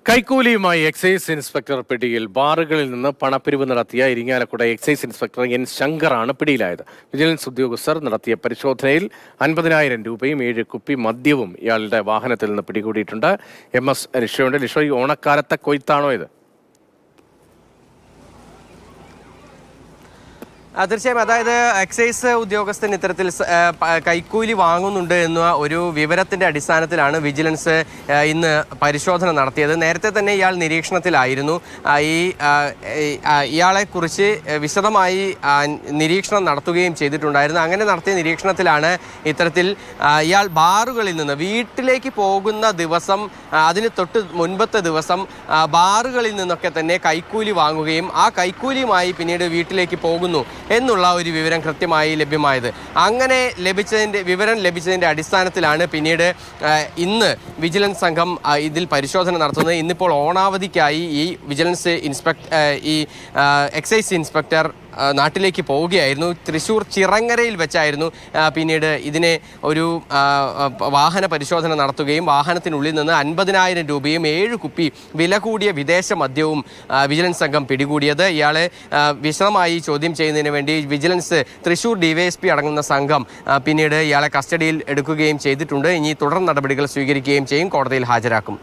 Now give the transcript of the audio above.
കൈക്കൂലിയുമായി excise inspector പിടിയിൽ. ബാറുകളിൽ നിന്ന് പണപ്പിരിവ് നടത്തിയ ഇരിങ്ങാലക്കുട എക്സൈസ് ഇൻസ്പെക്ടർ എൻ ശങ്കറാണ് പിടിയിലായത്. വിജിലൻസ് ഉദ്യോഗസ്ഥർ നടത്തിയ പരിശോധനയിൽ 50,000 രൂപയും 7 കുപ്പി മദ്യവും ഇയാളുടെ വാഹനത്തിൽ നിന്ന് പിടികൂടിയിട്ടുണ്ട്. MS ലിഷോയുണ്ട്. ലിഷോ, ഈ ഓണക്കാലത്തെ കൊയ്ത്താണോ ഇത്? തീർച്ചയായും. അതായത് എക്സൈസ് ഉദ്യോഗസ്ഥൻ ഇത്തരത്തിൽ കൈക്കൂലി വാങ്ങുന്നുണ്ട് എന്ന ഒരു വിവരത്തിൻ്റെ അടിസ്ഥാനത്തിലാണ് വിജിലൻസ് ഇന്ന് പരിശോധന നടത്തിയത്. നേരത്തെ തന്നെ ഇയാൾ നിരീക്ഷണത്തിലായിരുന്നു. ഇയാളെക്കുറിച്ച് വിശദമായി നിരീക്ഷണം നടത്തുകയും ചെയ്തിട്ടുണ്ടായിരുന്നു. അങ്ങനെ നടത്തിയ നിരീക്ഷണത്തിലാണ് ഇത്തരത്തിൽ ഇയാൾ ബാറുകളിൽ നിന്ന് വീട്ടിലേക്ക് പോകുന്ന ദിവസം, അതിന് തൊട്ട് മുൻപത്തെ ദിവസം ബാറുകളിൽ നിന്നൊക്കെ തന്നെ കൈക്കൂലി വാങ്ങുകയും ആ കൈക്കൂലിയുമായി പിന്നീട് വീട്ടിലേക്ക് പോകുന്നു എന്നുള്ള ഒരു വിവരം കൃത്യമായി ലഭ്യമായത്. അങ്ങനെ വിവരം ലഭിച്ചതിൻ്റെ അടിസ്ഥാനത്തിലാണ് പിന്നീട് ഇന്ന് വിജിലൻസ് സംഘം ഇതിൽ പരിശോധന നടത്തുന്നത്. ഇന്നിപ്പോൾ ഓണാവധിക്കായി ഈ വിജിലൻസ് എക്സൈസ് ഇൻസ്പെക്ടർ നാട്ടിലേക്ക് പോവുകയായിരുന്നു. തൃശ്ശൂർ ചിറങ്ങരയിൽ വെച്ചായിരുന്നു പിന്നീട് ഇതിനെ ഒരു വാഹന പരിശോധന നടത്തുകയും വാഹനത്തിനുള്ളിൽ നിന്ന് 50,000 രൂപയും 7 കുപ്പി വില കൂടിയ വിദേശ മദ്യവും വിജിലൻസ് സംഘം പിടികൂടിയത്. ഇയാളെ വിശദമായി ചോദ്യം ചെയ്യുന്നതിന് വേണ്ടി വിജിലൻസ് തൃശ്ശൂർ DYSP അടങ്ങുന്ന സംഘം പിന്നീട് ഇയാളെ കസ്റ്റഡിയിൽ എടുക്കുകയും ചെയ്തിട്ടുണ്ട്. ഇനി തുടർ നടപടികൾ സ്വീകരിക്കുകയും ചെയ്യും, കോടതിയിൽ ഹാജരാക്കും.